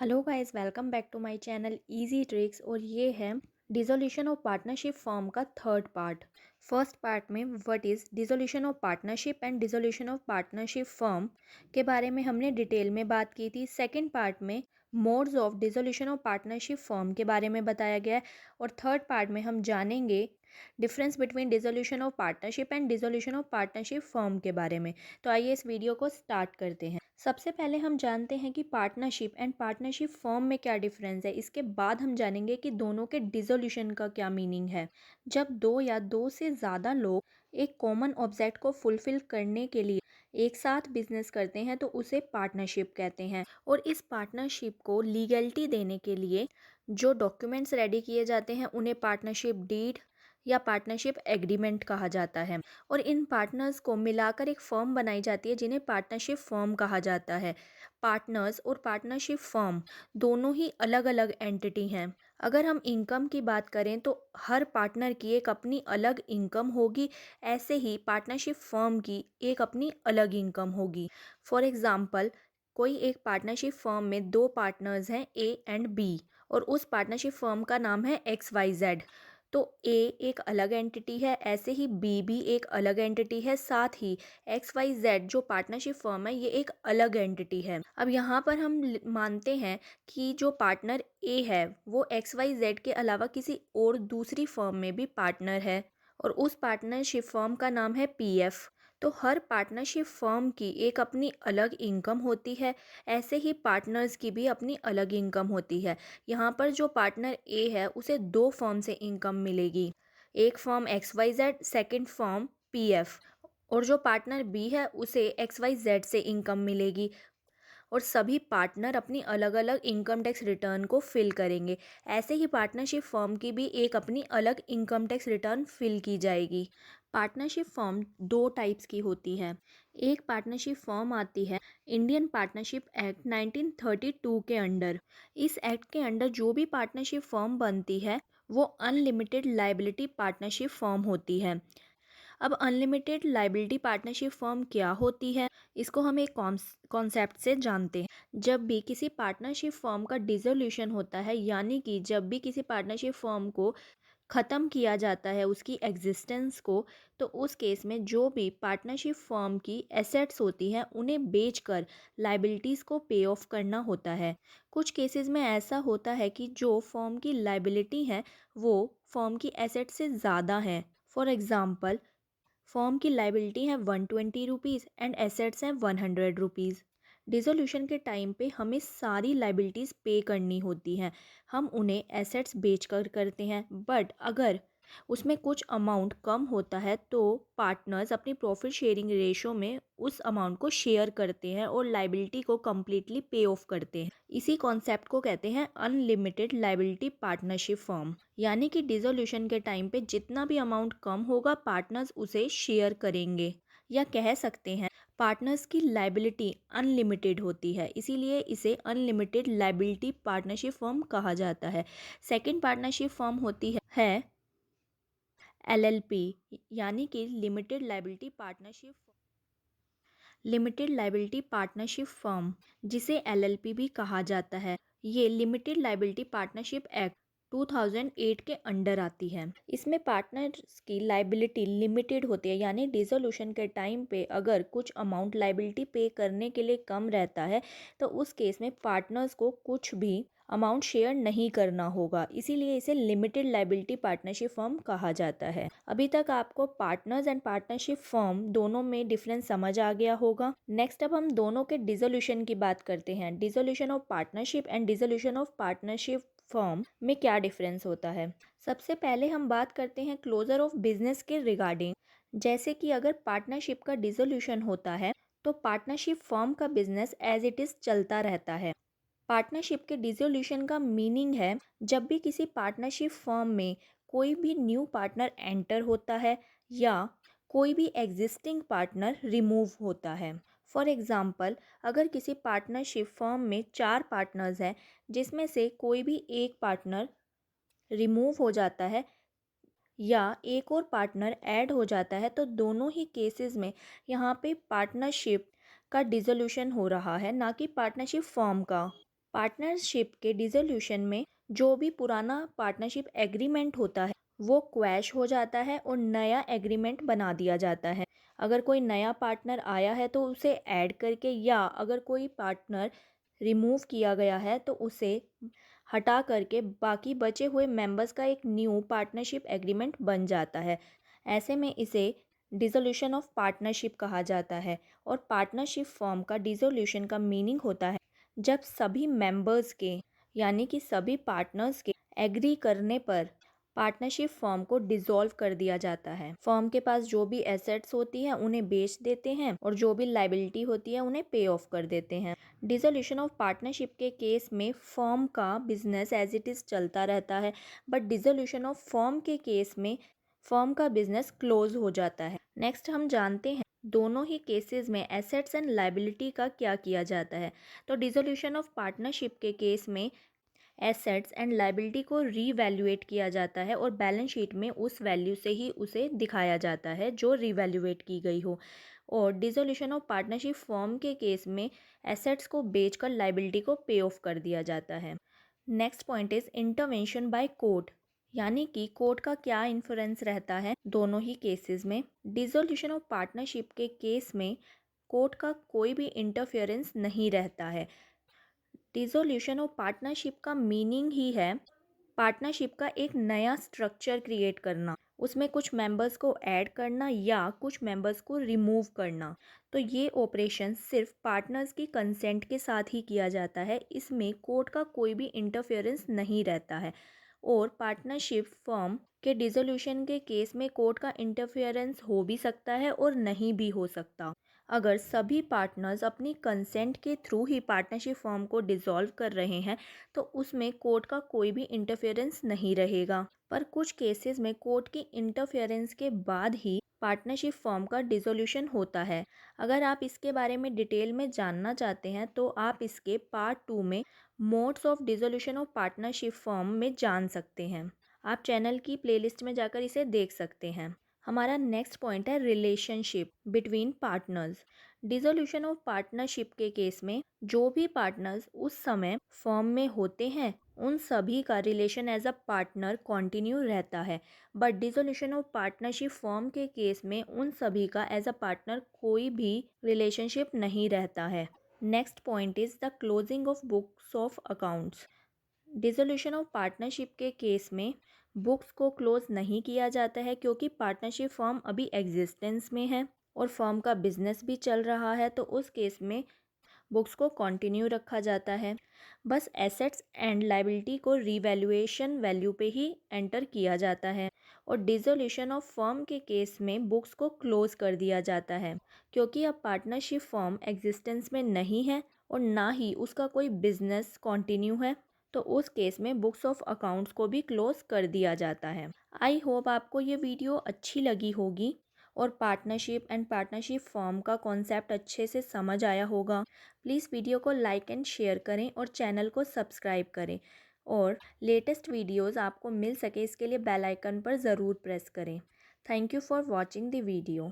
Hello guys, welcome back to my channel easy tricks. और ये है डिसोल्यूशन ऑफ पार्टनरशिप फॉर्म का third part. First part में what is dissolution of partnership and dissolution of partnership form के बारे में हमने डिटेल में बात की थी। सेकंड पार्ट में modes of dissolution of partnership form के बारे में बताया गया है। और थर्ड पार्ट में हम जानेंगे difference between dissolution of partnership and dissolution of partnership form के बारे में। तो आइए इस वीडियो को स्टार्ट करते हैं। सबसे पहले हम जानते हैं कि पार्टनरशिप एंड पार्टनरशिप फॉर्म में क्या डिफरेंस है। इसके बाद हम जानेंगे कि दोनों के डिसोल्यूशन का क्या मीनिंग है। जब दो या दो से ज़्यादा लोग एक कॉमन ऑब्जेक्ट को फुलफिल करने के लिए एक साथ बिजनेस करते हैं तो उसे पार्टनरशिप कहते हैं। और इस पार्टनरशिप को लीगलिटी देने के लिए जो डॉक्यूमेंट्स रेडी किए जाते हैं उन्हें पार्टनरशिप डीड या पार्टनरशिप एग्रीमेंट कहा जाता है। और इन पार्टनर्स को मिलाकर एक फर्म बनाई जाती है जिन्हें पार्टनरशिप फर्म कहा जाता है। पार्टनर्स और पार्टनरशिप फर्म दोनों ही अलग अलग एंटिटी हैं। अगर हम इनकम की बात करें तो हर पार्टनर की एक अपनी अलग इनकम होगी। ऐसे ही पार्टनरशिप फर्म की एक अपनी अलग इनकम होगी। फॉर एग्ज़ाम्पल, कोई एक पार्टनरशिप फर्म में दो पार्टनर्स हैं ए एंड बी, और उस पार्टनरशिप फर्म का नाम है एक्स वाई जेड। तो ए एक अलग एंटिटी है, ऐसे ही बी भी एक अलग एंटिटी है, साथ ही एक्स वाई जेड जो पार्टनरशिप फर्म है ये एक अलग एंटिटी है। अब यहाँ पर हम मानते हैं कि जो पार्टनर ए है वो एक्स वाई जेड के अलावा किसी और दूसरी फर्म में भी पार्टनर है, और उस पार्टनरशिप फर्म का नाम है पीएफ। तो हर पार्टनरशिप फर्म की एक अपनी अलग इनकम होती है। ऐसे ही पार्टनर्स की भी अपनी अलग इनकम होती है। यहाँ पर जो पार्टनर ए है उसे दो फर्म से इनकम मिलेगी, एक firm X Y Z, second firm P F. और जो पार्टनर बी है उसे एक्स वाई जेड से इनकम मिलेगी। और सभी पार्टनर अपनी अलग अलग इनकम टैक्स रिटर्न को फिल करेंगे। ऐसे ही पार्टनरशिप फर्म की भी एक अपनी अलग इनकम टैक्स रिटर्न फिल की जाएगी। पार्टनरशिप फर्म दो टाइप्स की होती है। एक पार्टनरशिप फर्म आती है इंडियन पार्टनरशिप एक्ट 1932 के अंडर। इस एक्ट के अंडर जो भी पार्टनरशिप फर्म बनती है वो अनलिमिटेड लाइबिलिटी पार्टनरशिप फर्म होती है। अब अनलिमिटेड लाइबिलिटी पार्टनरशिप फर्म क्या होती है, इसको हम एक कॉन्सेप्ट से जानते हैं। जब भी किसी पार्टनरशिप फर्म का डिसोल्यूशन होता है, यानी कि जब भी किसी पार्टनरशिप फर्म को ख़त्म किया जाता है उसकी एग्जिस्टेंस को, तो उस केस में जो भी पार्टनरशिप फर्म की एसेट्स होती हैं उन्हें बेचकर लाइबिलिटीज़ को पे ऑफ करना होता है। कुछ केसेस में ऐसा होता है कि जो फर्म की लाइबिलिटी है वो फर्म की एसेट से ज़्यादा है। फॉर एग्ज़ाम्पल, फर्म की लाइबिलिटी है 120 रुपीज़ एंड एसेट्स हैं 100 रुपीज़। डिसोल्यूशन के टाइम पे हमें सारी लाइबिलिटीज़ पे करनी होती हैं। हम उन्हें एसेट्स बेचकर करते हैं, बट अगर उसमें कुछ अमाउंट कम होता है तो पार्टनर्स अपनी प्रॉफिट शेयरिंग रेशो में उस अमाउंट को शेयर करते हैं और लाइबिलिटी को कम्प्लीटली पे ऑफ करते हैं। इसी कॉन्सेप्ट को कहते हैं अनलिमिटेड लाइबिलिटी पार्टनरशिप फर्म। यानी कि डिसोल्यूशन के टाइम पे जितना भी अमाउंट कम होगा पार्टनर्स उसे शेयर करेंगे, या कह सकते हैं पार्टनर्स की लाइबिलिटी अनलिमिटेड होती है, इसीलिए इसे अनलिमिटेड लाइबिलिटी पार्टनरशिप फर्म कहा जाता है। सेकंड पार्टनरशिप फर्म होती है एलएलपी, यानी कि लिमिटेड लाइबिलिटी पार्टनरशिप फर्म, जिसे एलएलपी भी कहा जाता है। ये लिमिटेड लाइबिलिटी पार्टनरशिप एक्ट 2008 के अंडर आती है। इसमें पार्टनर्स की लाइबिलिटी लिमिटेड होती है, यानी डिसोल्यूशन के टाइम पे अगर कुछ अमाउंट लाइबिलिटी पे करने के लिए कम रहता है तो उस केस में पार्टनर्स को कुछ भी अमाउंट शेयर नहीं करना होगा, इसीलिए इसे लिमिटेड लाइबिलिटी पार्टनरशिप फर्म कहा जाता है। अभी तक आपको पार्टनर्स एंड पार्टनरशिप फर्म दोनों में डिफरेंस समझ आ गया होगा। नेक्स्ट अब हम दोनों के डिसोल्यूशन की बात करते हैं। Dissolution of partnership and dissolution of partnership firm में क्या डिफरेंस होता है। सबसे पहले हम बात करते हैं क्लोजर ऑफ बिजनेस के रिगार्डिंग। जैसे कि अगर पार्टनरशिप का डिसोल्यूशन होता है तो पार्टनरशिप फर्म का बिजनेस एज इट इज़ चलता रहता है। पार्टनरशिप के डिसोल्यूशन का मीनिंग है जब भी किसी पार्टनरशिप फर्म में कोई भी न्यू पार्टनर एंटर होता है या कोई भी एग्जिस्टिंग पार्टनर रिमूव होता है। फॉर एग्ज़ाम्पल, अगर किसी पार्टनरशिप फर्म में चार पार्टनर्स हैं जिसमें से कोई भी एक पार्टनर रिमूव हो जाता है या एक और पार्टनर ऐड हो जाता है तो दोनों ही केसेस में यहाँ पे पार्टनरशिप का डिसोल्यूशन हो रहा है, ना कि पार्टनरशिप फर्म का। पार्टनरशिप के डिसोल्यूशन में जो भी पुराना पार्टनरशिप एग्रीमेंट होता है वो क्वैश हो जाता है और नया एग्रीमेंट बना दिया जाता है। अगर कोई नया पार्टनर आया है तो उसे ऐड करके, या अगर कोई पार्टनर रिमूव किया गया है तो उसे हटा करके बाकी बचे हुए मेंबर्स का एक न्यू पार्टनरशिप एग्रीमेंट बन जाता है। ऐसे में इसे डिसोल्यूशन ऑफ पार्टनरशिप कहा जाता है। और पार्टनरशिप फॉर्म का डिसोल्यूशन का मीनिंग होता है जब सभी मेंबर्स के, यानी कि सभी पार्टनर्स के एग्री करने पर पार्टनरशिप फॉर्म को डिसॉल्व कर दिया जाता है। फॉर्म के पास जो भी एसेट्स होती हैं उन्हें बेच देते हैं और जो भी लाइबिलिटी होती है उन्हें पे ऑफ कर देते हैं। डिसोल्यूशन ऑफ पार्टनरशिप के केस में फॉर्म का बिजनेस एज इट इज़ चलता रहता है, बट डिसोल्यूशन ऑफ फॉर्म के केस में फॉर्म का बिजनेस क्लोज हो जाता है। नेक्स्ट हम जानते हैं दोनों ही केसेस में एसेट्स एंड लाइबिलिटी का क्या किया जाता है। तो डिसोल्यूशन ऑफ पार्टनरशिप के केस में एसेट्स एंड लाइबिलिटी को रीवैल्यूएट किया जाता है और बैलेंस शीट में उस वैल्यू से ही उसे दिखाया जाता है जो रीवैल्यूएट की गई हो। और डिसोल्यूशन ऑफ पार्टनरशिप फॉर्म के केस में एसेट्स को बेचकर लाइबिलिटी को पे ऑफ कर दिया जाता है। Next point is intervention by court, यानी कि कोर्ट का क्या इन्फ्लुएंस रहता है दोनों ही केसेस में। डिसोल्यूशन ऑफ पार्टनरशिप के केस में कोर्ट का कोई भी इंटरफेरेंस नहीं रहता है। डिसोल्यूशन ऑफ पार्टनरशिप का मीनिंग ही है पार्टनरशिप का एक नया स्ट्रक्चर क्रिएट करना, उसमें कुछ मेंबर्स को ऐड करना या कुछ मेंबर्स को रिमूव करना। तो ये ऑपरेशन सिर्फ पार्टनर्स की कंसेंट के साथ ही किया जाता है, इसमें कोर्ट का कोई भी इंटरफेरेंस नहीं रहता है। और पार्टनरशिप फर्म के डिसोल्यूशन के केस में कोर्ट का इंटरफेरेंस हो भी सकता है और नहीं भी हो सकता। अगर सभी पार्टनर्स अपनी कंसेंट के थ्रू ही पार्टनरशिप फॉर्म को डिसॉल्व कर रहे हैं तो उसमें कोर्ट का कोई भी इंटरफेरेंस नहीं रहेगा। पर कुछ केसेस में कोर्ट की इंटरफेरेंस के बाद ही पार्टनरशिप फॉर्म का डिसोल्यूशन होता है। अगर आप इसके बारे में डिटेल में जानना चाहते हैं तो आप इसके पार्ट 2 में modes of dissolution of partnership form में जान सकते हैं। आप चैनल की प्लेलिस्ट में जाकर इसे देख सकते हैं। हमारा नेक्स्ट पॉइंट है relationship between partners. Dissolution of partnership के केस में जो भी पार्टनर्स उस समय फॉर्म में होते हैं उन सभी का relation as a partner continue रहता है। But dissolution of partnership form के केस में उन सभी का एज अ पार्टनर कोई भी रिलेशनशिप नहीं रहता है। Next point is the closing of books of accounts. Dissolution of partnership के केस में बुक्स को क्लोज नहीं किया जाता है क्योंकि पार्टनरशिप फर्म अभी एग्जिस्टेंस में है और फर्म का बिजनेस भी चल रहा है, तो उस केस में बुक्स को कंटिन्यू रखा जाता है। बस एसेट्स एंड लाइबिलिटी को रीवैल्यूएशन वैल्यू पे ही एंटर किया जाता है। और डिसोल्यूशन ऑफ फर्म के केस में बुक्स को क्लोज कर दिया जाता है क्योंकि अब पार्टनरशिप फर्म एग्जिस्टेंस में नहीं है और ना ही उसका कोई बिजनेस कंटिन्यू है, तो उस केस में बुक्स ऑफ अकाउंट्स को भी क्लोज कर दिया जाता है। आई होप आपको ये वीडियो अच्छी लगी होगी और पार्टनरशिप एंड पार्टनरशिप फॉर्म का कॉन्सेप्ट अच्छे से समझ आया होगा। प्लीज़ वीडियो को लाइक एंड शेयर करें और चैनल को सब्सक्राइब करें और लेटेस्ट वीडियोस आपको मिल सके इसके लिए बेल आइकन पर ज़रूर प्रेस करें। Thank you for watching the video.